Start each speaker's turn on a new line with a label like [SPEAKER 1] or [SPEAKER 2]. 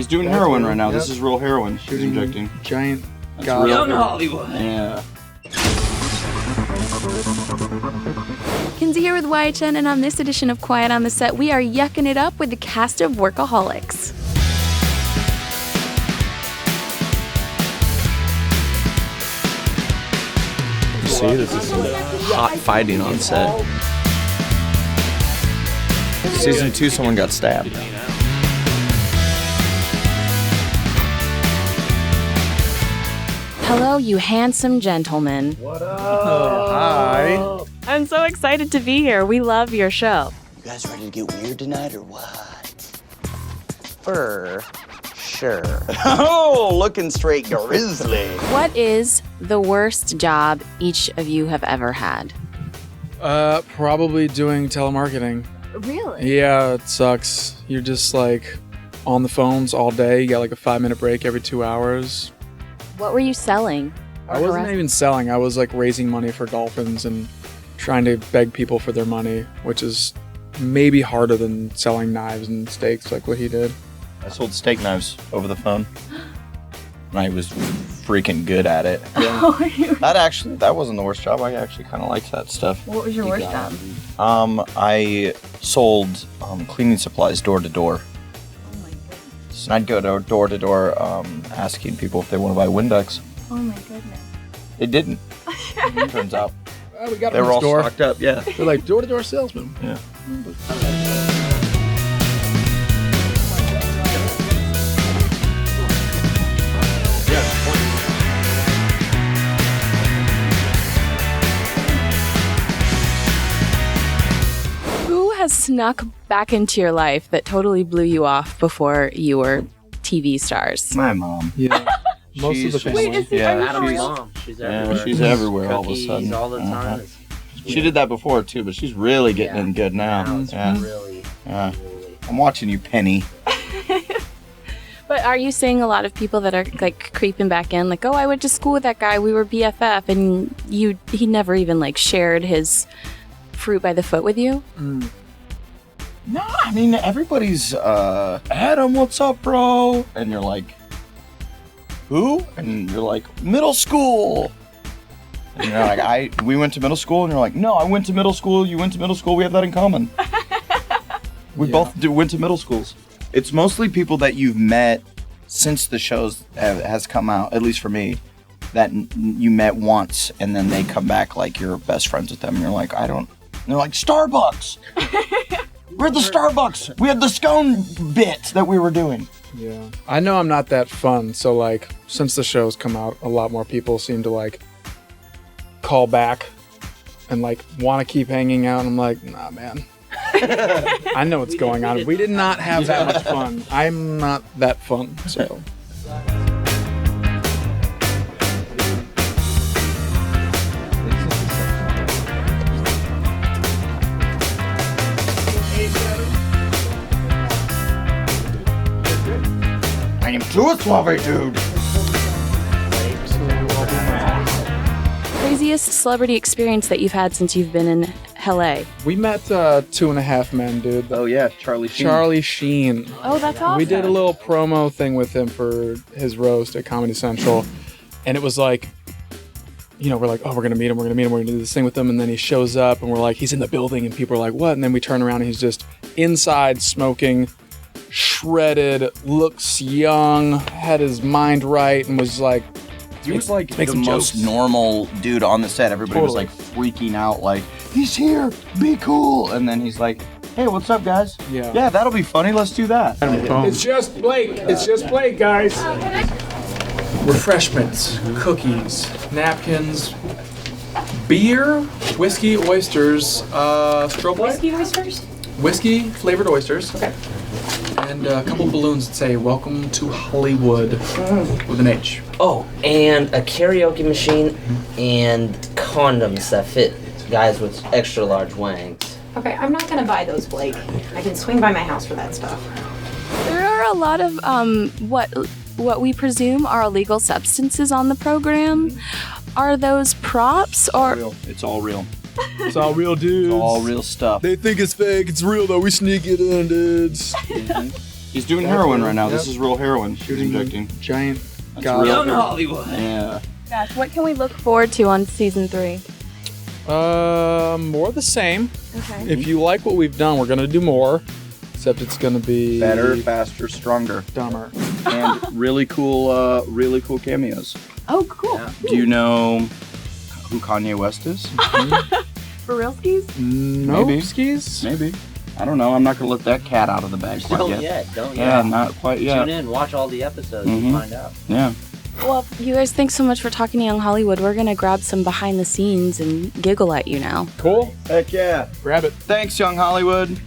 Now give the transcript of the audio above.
[SPEAKER 1] He's doing heroin right now. Yep. This is real heroin. She's injecting.
[SPEAKER 2] Giant
[SPEAKER 1] god.
[SPEAKER 3] Young Hollywood.
[SPEAKER 1] Yeah.
[SPEAKER 4] Kinsey here with YHN, and on this edition of Quiet on the Set, we are yucking it up with the cast of Workaholics.
[SPEAKER 1] See, this is some hot fighting on set. Season 2, someone got stabbed.
[SPEAKER 4] Hello, you handsome gentlemen.
[SPEAKER 2] What up? Oh, hi.
[SPEAKER 4] I'm so excited to be here. We love your show.
[SPEAKER 3] You guys ready to get weird tonight or what? For sure.
[SPEAKER 1] Oh, looking straight grizzly.
[SPEAKER 4] What is the worst job each of you have ever had?
[SPEAKER 2] Probably doing telemarketing.
[SPEAKER 4] Really?
[SPEAKER 2] Yeah, it sucks. You're just like on the phones all day. You got like a 5-minute break every 2 hours.
[SPEAKER 4] What were you selling?
[SPEAKER 2] I wasn't even selling. I was like raising money for dolphins and trying to beg people for their money, which is maybe harder than selling knives and steaks like what he did.
[SPEAKER 1] I sold steak knives over the phone. And I was freaking good at it. Yeah. That wasn't the worst job. I actually kind of liked that stuff.
[SPEAKER 4] What was your worst job?
[SPEAKER 1] I sold cleaning supplies door to door. And I'd go door to door asking people if they want to buy Windex.
[SPEAKER 4] Oh my goodness.
[SPEAKER 1] They didn't. Turns out.
[SPEAKER 2] We got
[SPEAKER 1] they were all stocked up, yeah.
[SPEAKER 2] They're like door to door salesmen.
[SPEAKER 1] Yeah.
[SPEAKER 4] Who has snuck back into your life that totally blew you off before you were TV stars?
[SPEAKER 1] My mom.
[SPEAKER 2] Yeah. Most of the family.
[SPEAKER 4] Wait, is
[SPEAKER 3] Adam's mom. She's everywhere.
[SPEAKER 1] Yeah, she's everywhere all of a sudden.
[SPEAKER 3] All the time.
[SPEAKER 1] She did that before too, but she's really getting in good now.
[SPEAKER 3] Really.
[SPEAKER 1] I'm watching you, Penny.
[SPEAKER 4] But are you seeing a lot of people that are like creeping back in, like, oh, I went to school with that guy, we were BFF, and he never even like shared his fruit by the foot with you?
[SPEAKER 1] No, I mean everybody's Adam, what's up, bro? And you're like, who? And you're like, middle school. And you're like, we went to middle school, and you're like, no, I went to middle school, you went to middle school, we have that in common. We both went to middle schools. It's mostly people that you've met since the shows has come out, at least for me, that you met once, and then they come back like you're best friends with them, and you're like, and they're like, Starbucks! We're at the Starbucks! We had the scone bit that we were doing.
[SPEAKER 2] Yeah. I know I'm not that fun, so like, since the show's come out, a lot more people seem to like call back and like want to keep hanging out, and I'm like, nah, man. I know what's going on. We did not have that much fun. I'm not that fun, so.
[SPEAKER 1] I am too suave, dude.
[SPEAKER 4] Craziest celebrity experience that you've had since you've been in LA?
[SPEAKER 2] We met 2.5 Men, dude.
[SPEAKER 1] Oh yeah, Charlie Sheen.
[SPEAKER 4] Oh, that's awesome.
[SPEAKER 2] We did a little promo thing with him for his roast at Comedy Central, and it was like, we're like, oh, we're gonna meet him, we're gonna do this thing with him, and then he shows up, and we're like, he's in the building, and people are like, what? And then we turn around, and he's just inside smoking, shredded, looks young, had his mind right, and was like,
[SPEAKER 1] he was like the most normal dude on the set. Everybody was like freaking out, like, he's here, be cool. And then he's like, hey, what's up, guys? Yeah, that'll be funny, let's do that.
[SPEAKER 2] It's just Blake, guys. Refreshments, cookies, napkins, beer, whiskey, oysters, strobe light?
[SPEAKER 4] Whiskey oysters?
[SPEAKER 2] Whiskey flavored oysters. Okay. And a couple balloons that say, welcome to Hollywood, with an H.
[SPEAKER 3] Oh, and a karaoke machine and condoms that fit guys with extra large wangs.
[SPEAKER 5] Okay, I'm not gonna buy those, Blake. I can swing by my house for that stuff.
[SPEAKER 4] There are a lot of what we presume are illegal substances on the program. Are those props or?
[SPEAKER 1] It's all real.
[SPEAKER 2] It's all real, dudes.
[SPEAKER 1] It's all real stuff.
[SPEAKER 2] They think it's fake. It's real though. We sneak it in, dudes.
[SPEAKER 1] He's doing heroin right now.
[SPEAKER 2] Yep.
[SPEAKER 1] This is real heroin. He's
[SPEAKER 2] Shooting
[SPEAKER 1] injecting.
[SPEAKER 2] giant
[SPEAKER 1] That's
[SPEAKER 2] god.
[SPEAKER 1] real.
[SPEAKER 3] Young Hollywood.
[SPEAKER 1] Yeah.
[SPEAKER 4] Gosh, what can we look forward to on season 3?
[SPEAKER 2] More the same.
[SPEAKER 4] Okay.
[SPEAKER 2] If you like what we've done, we're gonna do more. Except it's gonna be
[SPEAKER 1] Better, faster, stronger,
[SPEAKER 2] dumber.
[SPEAKER 1] and really cool cameos.
[SPEAKER 4] Oh, cool.
[SPEAKER 3] Yeah.
[SPEAKER 1] Do you know who Kanye West is?
[SPEAKER 4] For real skis?
[SPEAKER 2] No
[SPEAKER 1] Maybe.
[SPEAKER 2] skis.
[SPEAKER 1] Maybe. I don't know. I'm not gonna let that cat out of the bag quite
[SPEAKER 3] Don't
[SPEAKER 1] yet.
[SPEAKER 3] yet. Don't
[SPEAKER 1] Yeah,
[SPEAKER 3] yet.
[SPEAKER 1] not quite yet.
[SPEAKER 3] Tune in, watch all the episodes,
[SPEAKER 1] Mhm.
[SPEAKER 3] and find out.
[SPEAKER 1] Yeah.
[SPEAKER 4] Well, you guys, thanks so much for talking to Young Hollywood. We're going to grab some behind the scenes and giggle at you now.
[SPEAKER 2] Cool.
[SPEAKER 1] Heck yeah.
[SPEAKER 2] Grab it.
[SPEAKER 1] Thanks, Young Hollywood.